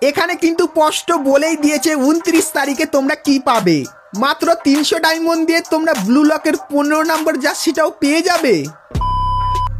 এখানে কিন্তু স্পষ্ট বলেই দিয়েছে 29 তারিখে তোমরা কি পাবে। মাত্র 300 ডায়মন্ড দিয়ে তোমরা ব্লু লকের 15 নম্বর জার্সিটাও পেয়ে যাবে।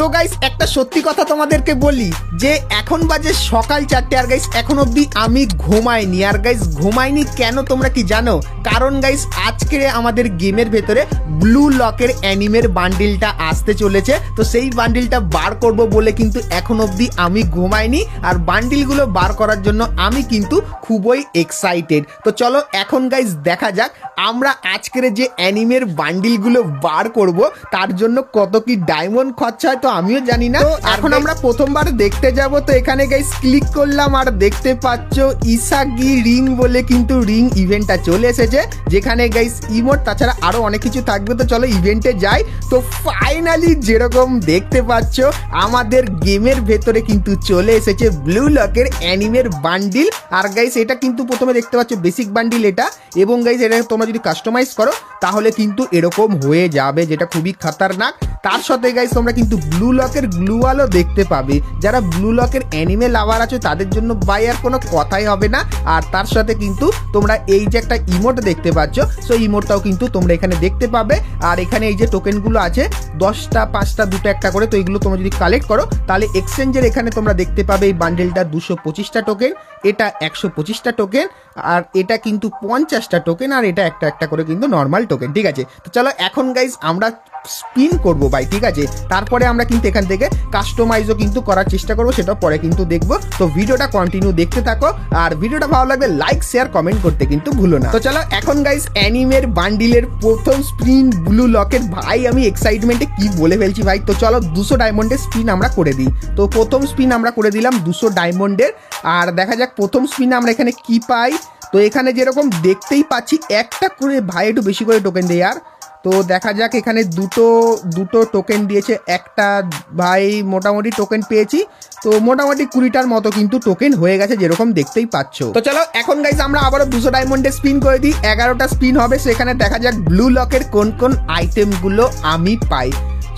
তো গাইস একটা সত্যি কথা তোমাদেরকে বলি যে এখন বাজে সকাল 4টে আর গাইস এখন অবধি আমি ঘুমাইনি। আর গাইস ঘুমাইনি কেন তোমরা কি জানো? কারণ গাইস আজকে আমাদের গেমের ভেতরে ব্লু লকের অ্যানিমের বান্ডিলটা আসতে চলেছে। তো সেই বান্ডিলটা বার করব বলে কিন্তু এখন অবধি আমি ঘুমাইনি। আর বান্ডিলগুলো বার করার জন্য আমি কিন্তু খুবই এক্সাইটেড। তো চলো এখন গাইস দেখা যাক আমরা আজকের যে অ্যানিমের বান্ডিলগুলো বার করব তার জন্য কত কি ডায়মন্ড খরচা হয় তো আমিও জানি না। এখন আমরা প্রথমবার দেখতে যাব। তো এখানে গাইস ক্লিক করলাম আর দেখতে পাচ্ছ ইসাগি রিং বলে কিন্তু রিং ইভেন্টটা চলে এসেছে, যেখানে গাইস ইমোট তাছাড়া আরো অনেক কিছু থাকবে। তো চলো ইভেন্টে যাই। তো ফাইনালি যেরকম দেখতে পাচ্ছ আমাদের গেমের ভেতরে কিন্তু চলে এসেছে ব্লু লকের অ্যানিমের বান্ডিল। আর গাইস এটা কিন্তু প্রথমে দেখতে পাচ্ছ বেসিক বান্ডিল এটা, এবং গাইস এটা তোমরা যদি কাস্টমাইজ করো তাহলে কিন্তু এরকম হয়ে যাবে, যেটা খুবই খতরনাক। তার সাথে গাইস তোমরা কিন্তু ব্লু লকের গ্লুয়ালও দেখতে পাবে। যারা ব্লু লকের অ্যানিমে লাভার আছে তাদের জন্য ভাই আর কোনো কথাই হবে না। আর তার সাথে কিন্তু তোমরা এই যে একটা ইমোট দেখতে পাচ্ছ, সো ইমোটটাও কিন্তু তোমরা এখানে দেখতে পাবে। আর এখানে এই যে টোকেনগুলো আছে 10টা 5টা 2টা একটা করে, তো এগুলো তোমরা যদি কালেক্ট করো তাহলে এক্সচেঞ্জের এখানে তোমরা দেখতে পাবে এই বান্ডেলটা 225টা টোকেন, এটা 125টা টোকেন, আর এটা কিন্তু 50টা টোকেন, আর এটা একটা একটা করে কিন্তু নর্মাল টোকেন। ঠিক আছে, তো চলো এখন গাইস আমরা স্পিন করবো ভাই। ঠিক আছে, তারপরে আমরা কিন্তু এখান থেকে কাস্টমাইজও কিন্তু করার চেষ্টা করবো, সেটা পরে কিন্তু দেখবো। তো ভিডিওটা কন্টিনিউ দেখতে থাকো, আর ভিডিওটা ভালো লাগলে লাইক শেয়ার কমেন্ট করতে কিন্তু ভুলো না। তো চলো এখন গাইস অ্যানিমের বান্ডিলের প্রথম স্পিন ব্লু লকের। ভাই আমি এক্সাইটমেন্টে কি বলে ফেলছি ভাই। তো চলো 200 ডায়মন্ডের স্পিন আমরা করে দিই। তো প্রথম স্পিন আমরা করে দিলাম 200 ডায়মন্ডের। আর দেখা যাক প্রথম স্পিনে আমরা এখানে কি পাই। তো এখানে যেরকম দেখতেই পাচ্ছি একটা করে ভাই একটু বেশি করে টোকেন দেয়। আর তো দেখা যাক এখানে দুটো টোকেন দিয়েছে, একটা ভাই মোটামুটি টোকেন পেয়েছি। তো মোটামুটি 20টার মতো কিন্তু টোকেন হয়ে গেছে যেরকম দেখতেই পাচ্ছ। তো চলো এখন গাইস আমরা আবারও 200 ডায়মন্ডে স্পিন করে দিই। 11টা স্পিন হবে, সেখানে দেখা যাক ব্লু লকের কোন কোন আইটেমগুলো আমি পাই।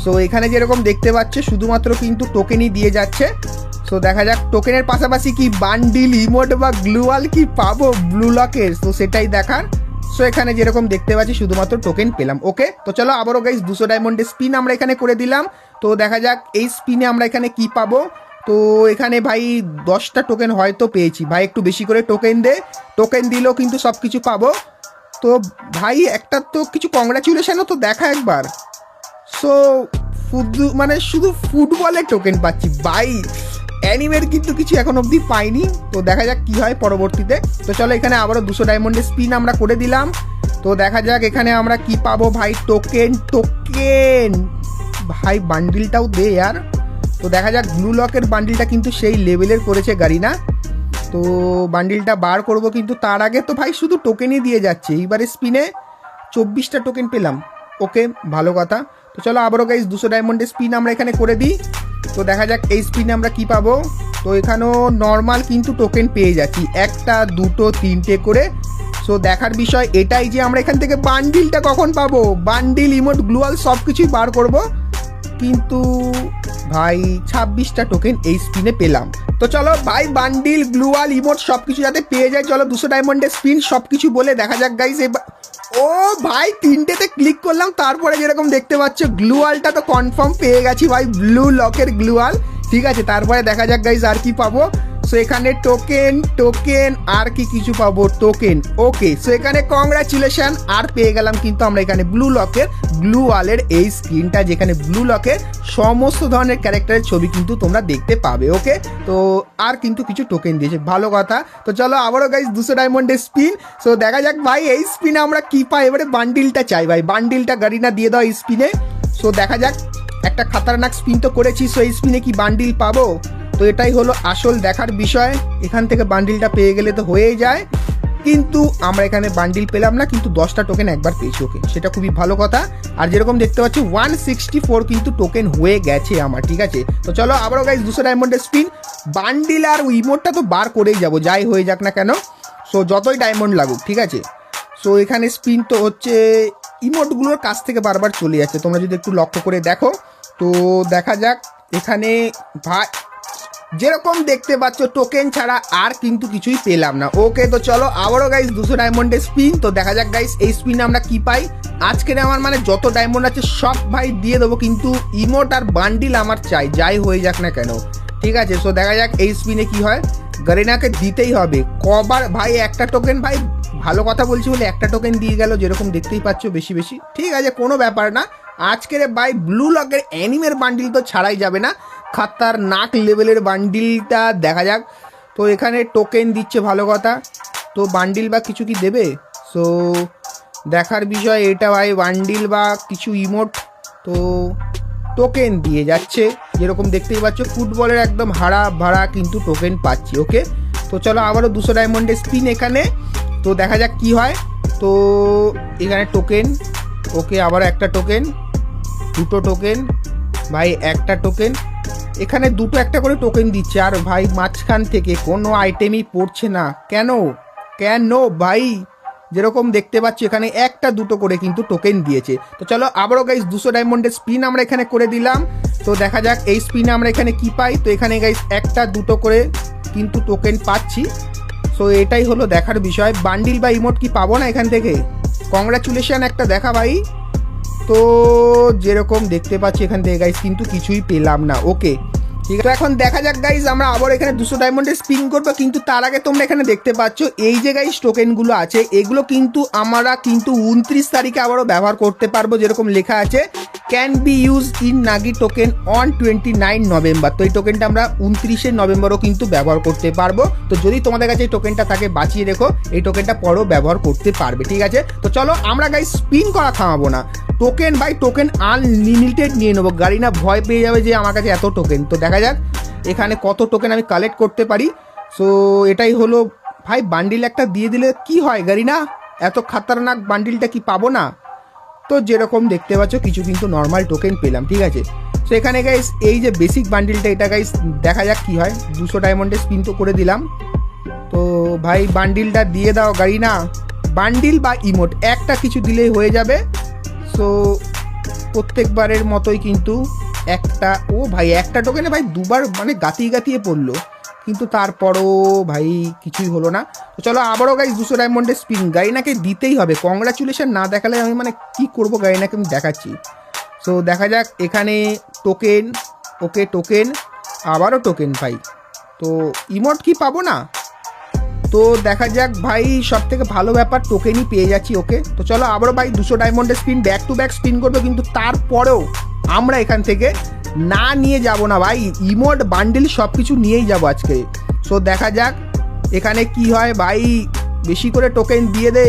সো এখানে যেরকম দেখতে পাচ্ছ শুধুমাত্র কিন্তু টোকেনই দিয়ে যাচ্ছে। তো দেখা যাক টোকেনের পাশাপাশি কি বান্ডিল ইমোট বা গ্লুয়াল কি পাবো ব্লু লকের, তো সেটাই দেখার। সো এখানে যেরকম দেখতে পাচ্ছি শুধুমাত্র টোকেন পেলাম। ওকে, তো চলো আবারও গাইস 200 ডায়মন্ডের স্পিন আমরা এখানে করে দিলাম। তো দেখা যাক এই স্পিনে আমরা এখানে কি পাবো। তো এখানে ভাই 10টা টোকেন হয়তো পেয়েছি। ভাই একটু বেশি করে টোকেন দে, টোকেন দিলেও কিন্তু সব কিছু পাবো। তো ভাই একটা তো কিছু কংগ্রাচুলেশনও তো দেখা একবার। সো শুধু ফুটবলের টোকেন পাচ্ছি ভাই, অ্যানিমের কিন্তু কিছু এখন অবধি পাইনি। তো দেখা যাক কি হয় পরবর্তীতে। তো চলো এখানে আবারও 200 ডায়মন্ডের স্পিন আমরা করে দিলাম। তো দেখা যাক এখানে আমরা কি পাবো ভাই। টোকেন ভাই বান্ডিলটাও দে यार। তো দেখা যাক ব্লু লকের বান্ডিলটা কিন্তু সেই লেভেলের করেছে গারিনা। তো বান্ডিলটা বার করব, কিন্তু তার আগে তো ভাই শুধু টোকেনই দিয়ে যাচ্ছে। এইবারে স্পিনে 24টা টোকেন পেলাম। ওকে, ভালো কথা। তো চলো আবারও গাইস 200 ডায়মন্ডের স্পিন আমরা এখানে করে দিই। তো দেখা যাক এই স্পিনে আমরা কি পাবো। তো এখানেও নর্মাল কিন্তু টোকেন পেয়ে যাচ্ছি, 1টা 2টো 3টে করে। সো দেখার বিষয় এটাই যে আমরা এখান থেকে বান্ডিলটা কখন পাবো। বান্ডিল ইমোট গ্লুয়াল সব কিছুই বার করব, কিন্তু ভাই 26টা টোকেন এই স্পিনে পেলাম। তো চলো ভাই বান্ডিল গ্লুয়াল ইমোট সব কিছু যাতে পেয়ে যায়, চলো 200 ডায়মন্ডের স্পিন সব কিছু বলে দেখা যাক গাইস। এবার ও ভাই 3টেতে ক্লিক করলাম, তারপরে যেরকম দেখতে পাচ্ছ গ্লুয়ালটা তো কনফার্ম পেয়ে গেছি ভাই, ব্লু লকের গ্লুয়াল। ঠিক আছে, তারপরে দেখা যাক গাইস আর কি পাবো। সো এখানে টোকেন আর কি কিছু পাবো, টোকেন। ওকে, সো এখানে কংগ্রাচুলেশন আর পেয়ে গেলাম কিন্তু আমরা এখানে ব্লু লকের গ্লুয়ালের এই স্ক্রিনটা, যেখানে ব্লু লকের সমস্ত ধরনের ক্যারেক্টারের ছবি কিন্তু তোমরা দেখতে পাবে। ওকে, তো আর কিন্তু কিছু টোকেন দিয়েছে, ভালো কথা। তো চলো আবারও গাইস 200 ডায়মন্ডের স্পিন। সো দেখা যাক ভাই এই স্পিনে আমরা কি পাই। এবারে বান্ডিলটা চাই ভাই, বান্ডিলটা গারিনা দিয়ে দাও এই স্পিনে। সো দেখা যাক, একটা খাতারনাক স্পিন তো করেছি, সো এই স্পিনে কি বান্ডিল পাবো। তো এটাই হলো আসল দেখার বিষয়। এখান থেকে বান্ডিলটা পেয়ে গেলে তো হয়েই যায়, কিন্তু আমরা এখানে বান্ডিল পেলাম না, কিন্তু 10টা টোকেন একবার পেয়েছি। ওকে, সেটা খুবই ভালো কথা। আর যেরকম দেখতে পাচ্ছি 164 কিন্তু টোকেন হয়ে গেছে আমার। ঠিক আছে, তো চলো আবারও গাইস 200 ডায়মন্ডের স্পিন। বান্ডিল আর ইমোটটা তো বার করেই যাবো, যাই হয়ে যাক না কেন। সো যতই ডায়মন্ড লাগুক, ঠিক আছে। সো এখানে স্পিন তো হচ্ছে, ইমোটগুলোর কাছ থেকে বারবার চলে যাচ্ছে, তোমরা যদি একটু লক্ষ্য করে দেখো। তো দেখা যাক এখানে ভাই যেরকম দেখতে পাচ্ছ টোকেন ছাড়া আর কিন্তু কিছুই পেলাম না। ওকে, তো চলো আবারও গাইস 200 ডায়মন্ডের স্পিন। তো দেখা যাক গাইস এই স্পিনে আমরা কি পাই। আজকের আমার মানে যত ডায়মন্ড আছে সব ভাই দিয়ে দেবো, কিন্তু ইমোট আর বান্ডিল আমার চাই, যাই হয়ে যাক না কেন। ঠিক আছে, সো দেখা যাক এই স্পিনে কি হয়। গারিনাকে দিতেই হবে কবার ভাই, একটা টোকেন ভাই, ভালো কথা বলছি বলে একটা টোকেন দিয়ে গেল, যেরকম দেখতেই পাচ্ছ বেশি বেশি। ঠিক আছে, কোনো ব্যাপার না। আজকের ভাই ব্লু লকের অ্যানিমের বান্ডিল তো ছাড়াই যাবে না, খাতারনাক লেভেলের বান্ডিলটা দেখা যাক। তো এখানে টোকেন দিচ্ছে, ভালো কথা। তো বান্ডিল বা কিছু কি দেবে, সো দেখার বিষয় এটা ভাই, বান্ডিল বা কিছু ইমোট। তো টোকেন দিয়ে যাচ্ছে, যেরকম দেখতেই পাচ্ছ ফুটবলের একদম হারা ভাড়া কিন্তু টোকেন পাচ্ছি। ওকে, তো চলো আবারও 200 ডায়মন্ডের স্পিন এখানে। তো দেখা যাক কি হয়। তো এখানে টোকেন, ওকে আবার একটা টোকেন, দুটো টোকেন ভাই, একটা টোকেন, এখানে দুটো একটা করে টোকেন দিচ্ছে। আর ভাই মাঝখান থেকে কোনো আইটেমই পড়ছে না, কেন কেন ভাই? যেরকম দেখতে পাচ্ছি এখানে একটা দুটো করে কিন্তু টোকেন দিয়েছে। তো চলো আবারও গাইস 200 ডায়মন্ডের স্পিন আমরা এখানে করে দিলাম। তো দেখা যাক এই স্পিনে আমরা এখানে কি পাই। তো এখানে গাইস একটা দুটো করে কিন্তু টোকেন পাচ্ছি। সো এটাই হলো দেখার বিষয়, বান্ডিল বা ইমোট কি পাবো না এখান থেকে? কংগ্রাচুলেশন একটা দেখা ভাই। তো যেরকম দেখতে পাচ্ছি এখান থেকে গাইস কিন্তু কিছুই পেলাম না। ওকে, ঠিক আছে, এখন দেখা যাক গাইস আমরা আবার এখানে 200 ডায়মন্ডের স্পিন করবো। কিন্তু তার আগে তোমরা এখানে দেখতে পাচ্ছ এই যে গাইস টোকেনগুলো আছে, এগুলো কিন্তু আমরা কিন্তু 29 তারিখে আবারও ব্যবহার করতে পারবো। যেরকম লেখা আছে can be use in Nagi token on 29 November. তো এই টোকেনটা আমরা 29শে নভেম্বরও কিন্তু ব্যবহার করতে পারবো। তো যদি তোমাদের কাছে এই টোকেনটা থাকে বাঁচিয়ে রেখো, এই টোকেনটা পরেও ব্যবহার করতে পারবে। ঠিক আছে, তো চলো আমরা গাইস স্পিন করা থামাবো না, টোকেন বাই টোকেন আনলিমিটেড নিয়ে নেবো। গাড়ি না ভয় পেয়ে যাবে যে আমার কাছে এত টোকেন। তো দেখা যাক এখানে কত টোকেন আমি কালেক্ট করতে পারি। সো এটাই হলো ভাই, বান্ডিল একটা দিয়ে দিলে কি হয় গাড়ি না, এত খাতারনাক বান্ডিলটা কি পাবো না? তো যেরকম দেখতে পাচ্ছ কিছু কিন্তু নর্মাল টোকেন পেলাম। ঠিক আছে, তো এখানে গাইস এই যে বেসিক বান্ডিলটা, এটা গাইস দেখা যাক কি হয়। 200 ডায়মন্ডের স্পিন তো করে দিলাম। তো ভাই বান্ডিলটা দিয়ে দাও গাড়ি না, বান্ডিল বা ইমোট একটা কিছু দিলেই হয়ে যাবে। সো প্রত্যেকবারের মতোই কিন্তু একটা, ও ভাই একটা টোকেনে ভাই দুবার মানে গাতিয়ে গাতিয়ে পড়লো, কিন্তু তারপরও ভাই কিছুই হলো না। তো চলো আবারও গাইস 200 ডায়মন্ডের স্পিন, গাইনাকে দিতেই হবে। কংগ্রাচুলেশন না দেখালে আমি মানে কি করবো, গাইনাকে আমি দেখাচ্ছি। সো দেখা যাক এখানে টোকেন, ওকে টোকেন, আবারও টোকেন ভাই। তো ইমোট কি পাবো না? তো দেখা যাক ভাই, সব থেকে ভালো ব্যাপার টোকেনই পেয়ে যাচ্ছি। ওকে, তো চলো আবারও ভাই 200 ডায়মন্ডের spin, back to back spin করবো, কিন্তু তারপরেও আমরা এখান থেকে না নিয়ে যাব না ভাই, ইমোট বান্ডিল সব কিছু নিয়েই যাবো আজকে। সো দেখা যাক এখানে কি হয় ভাই, বেশি করে টোকেন দিয়ে দে।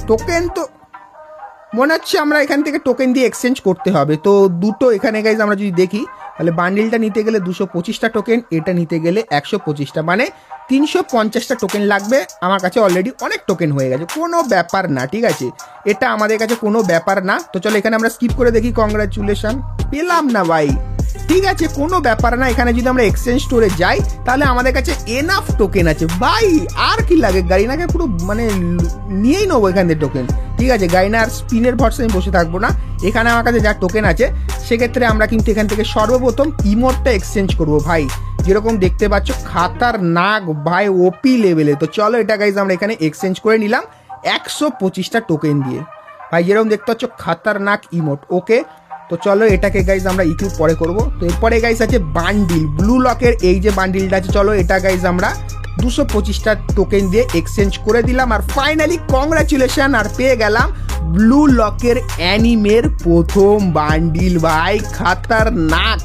টোকেন তো মনে হচ্ছে আমরা এখান থেকে টোকেন দিয়ে এক্সচেঞ্জ করতে হবে। তো দুটো এখানে গাইজ আমরা যদি দেখি, তাহলে বান্ডিলটা নিতে গেলে 225টা টোকেন, এটা নিতে গেলে 125টা, মানে 350টা টোকেন লাগবে। আমার কাছে অলরেডি অনেক টোকেন হয়ে গেছে, কোনো ব্যাপার না। ঠিক আছে, এটা আমাদের কাছে কোনো ব্যাপার না। তো চলো এখানে আমরা স্কিপ করে দেখি। কংগ্রাচুলেশন, পেলাম না ভাই। ঠিক আছে, কোনো ব্যাপার না। এখানে যদি আমরা এক্সচেঞ্জ স্টোরে যাই তাহলে আমাদের কাছে এনাফ টোকেন আছে ভাই, আর কি লাগে? গাড়িনাকে পুরো মানে নিয়েই নেবো এখান থেকে টোকেন। ঠিক আছে, গাইনার স্পিনের ভরসা আমি বসে থাকবো না। এখানে আমার কাছে যা টোকেন আছে সেক্ষেত্রে আমরা কিন্তু এখান থেকে সর্বপ্রথম ইমোটটা এক্সচেঞ্জ করবো ভাই। যেরকম দেখতে পাচ্ছ খাতারনাক ভাই, ওপি লেভেলে। তো চলো এটা গাইজ আমরা এখানে এক্সচেঞ্জ করে নিলাম 125টা টোকেন দিয়ে ভাই। যেরকম দেখতে পাচ্ছ খাতারনাক ইমোট। ওকে, তো চলো এটাকে গাইজ আমরা ইকিউ পরে করব। তো এরপরে গাইজ আছে বান্ডিল, ব্লু লকের এই যে বান্ডিলটা আছে, চলো এটা গাইজ আমরা 225টা টোকেন দিয়ে এক্সচেঞ্জ করে দিলাম। আর ফাইনালি কংগ্রাচুলেশন, আর পেয়ে গেলাম ব্লু লকের অ্যানিমের প্রথম বান্ডিল ভাই। খাতারনাক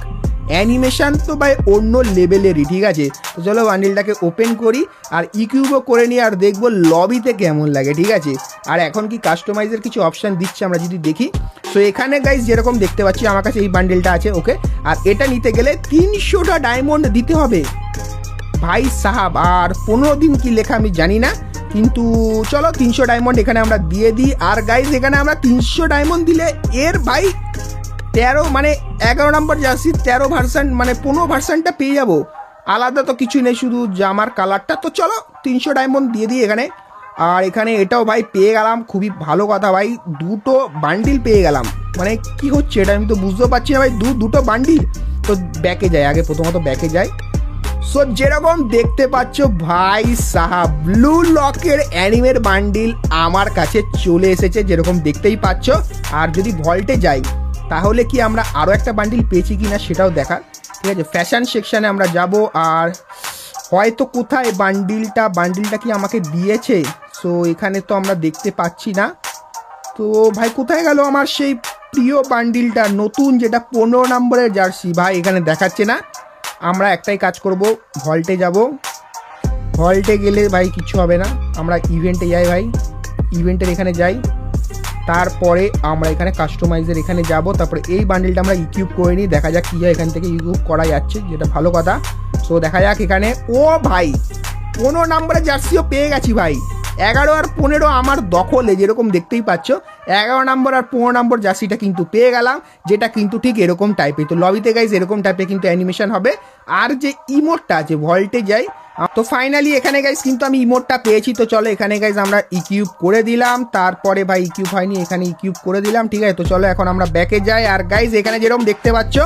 অ্যানিমেশন তো ভাই অন্য লেভেলেরই। ঠিক আছে, তো চলো বান্ডিলটাকে ওপেন করি আর ইকিউবও করে নিই, আর দেখবো লবিতে কেমন লাগে। ঠিক আছে, আর এখন কি কাস্টমাইজের কিছু অপশান দিচ্ছে আমরা যদি দেখি। সো এখানে গাইজ যেরকম দেখতে পাচ্ছি আমার কাছে এই বান্ডিলটা আছে। ওকে, আর এটা নিতে গেলে 300টা ডায়মন্ড দিতে হবে ভাই সাহাব। আর 15 দিন কি লেখা আমি জানি না, কিন্তু চলো 300 ডায়মন্ড এখানে আমরা দিয়ে দিই। আর গাইজ এখানে আমরা 300 ডায়মন্ড দিলে এর ভাই 13 মানে 11 নম্বর জার্সি 13 ভার্সন মানে 15 ভার্সনটা পেয়ে যাবো। আলাদা তো কিছু নেই, শুধু জামার কালারটা। তো চলো 300 ডায়মন্ড দিয়ে দিই এখানে। আর এখানে এটাও ভাই পেয়ে গেলাম, খুবই ভালো কথা ভাই, দুটো বান্ডিল পেয়ে গেলাম। মানে কি হচ্ছে এটা আমি তো বুঝতেও পারছি না ভাই, দুটো বান্ডিল। তো ব্যাকে যায় আগে, প্রথমত ব্যাকে যায়। সো যেরকম দেখতে পাচ্ছ ভাই সাহাব ব্লু লকের অ্যানিমের বান্ডিল আমার কাছে চলে এসেছে, যেরকম দেখতেই পাচ্ছ। আর যদি ভল্টে যাই তাহলে কি আমরা আরও একটা বান্ডিল পেয়েছি কি না সেটাও দেখার। ঠিক আছে, ফ্যাশন সেকশানে আমরা যাব, আর হয়তো কোথায় বান্ডিলটা কি আমাকে দিয়েছে। সো এখানে তো আমরা দেখতে পাচ্ছি না। তো ভাই কোথায় গেল আমার সেই প্রিয় বান্ডিলটা, নতুন যেটা 15 নম্বরের জার্সি? ভাই এখানে দেখাচ্ছে না। আমরা একটাই কাজ করব, ভল্টে যাব। ভল্টে গেলে ভাই কিছু হবে না, আমরা ইভেন্টে যাই ভাই, ইভেন্টের এখানে যাই, তারপরে আমরা এখানে কাস্টমাইজের এখানে যাব, তারপরে এই বান্ডিলটা আমরা ইকুইপ করে নিই, দেখা যাক কী হয়। এখান থেকে ইকুইপ করা যাচ্ছে, যেটা ভালো কথা। সো দেখা যাক এখানে। ও ভাই 15 নম্বরের জার্সিও পেয়ে গেছি ভাই। 11 আর 15 আমার দখলে, যেরকম দেখতেই পাচ্ছ। 11 নম্বর আর 15 নম্বর জার্সিটা কিন্তু পেয়ে গেলাম, যেটা কিন্তু ঠিক এরকম টাইপের। তো লবিতে গাইজ এরকম টাইপের কিন্তু অ্যানিমেশন হবে। আর যে ইমোটটা আছে, ভল্টে যাই, তো ফাইনালি এখানে গাইজ কিন্তু আমি ইমোটটা পেয়েছি। তো চলো এখানে গাইজ আমরা ইকিউব করে দিলাম, তারপরে ভাই ইকিউব হয়নি, এখানে ইকিউব করে দিলাম। ঠিক আছে, তো চলো এখন আমরা ব্যাকে যাই। আর গাইজ এখানে যেরকম দেখতে পাচ্ছ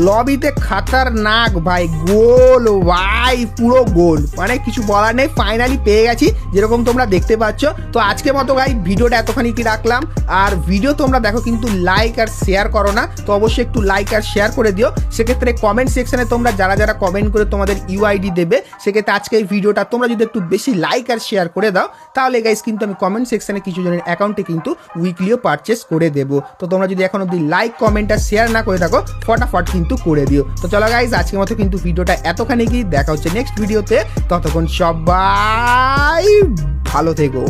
লবিতে খাতারনাক ভাই, গোল ভাই, পুরো গোল, মানে কিছু বলার নেই। ফাইনালি পেয়ে গেছি, যেরকম তোমরা দেখতে পাচ্ছ। তো আজকের মতো ভাই ভিডিওটা এতখানি কি রাখলাম। আর ভিডিও তোমরা দেখো কিন্তু লাইক আর শেয়ার করো না, তো অবশ্যই একটু লাইক আর শেয়ার করে দিও। সেক্ষেত্রে কমেন্ট সেকশনে তোমরা যারা যারা কমেন্ট করে তোমাদের ইউআইডি দেবে, সেক্ষেত্রে আজকে এই ভিডিওটা তোমরা যদি একটু বেশি লাইক আর শেয়ার করে দাও, তাহলে গাইস কিন্তু আমি কমেন্ট সেকশনে কিছু জনের অ্যাকাউন্টে কিন্তু উইকলিও পারচেস করে দেবো। তো তোমরা যদি এখন অব্দি লাইক কমেন্ট আর শেয়ার না করে থাকো, ফটাফট কিন্তু করে দিও। তো চলো গাইস আজকের মতো কিন্তু ভিডিওটা এতখানি কি, দেখা হচ্ছে নেক্সট ভিডিওতে। ততক্ষণ সবাই ভালো থেকো।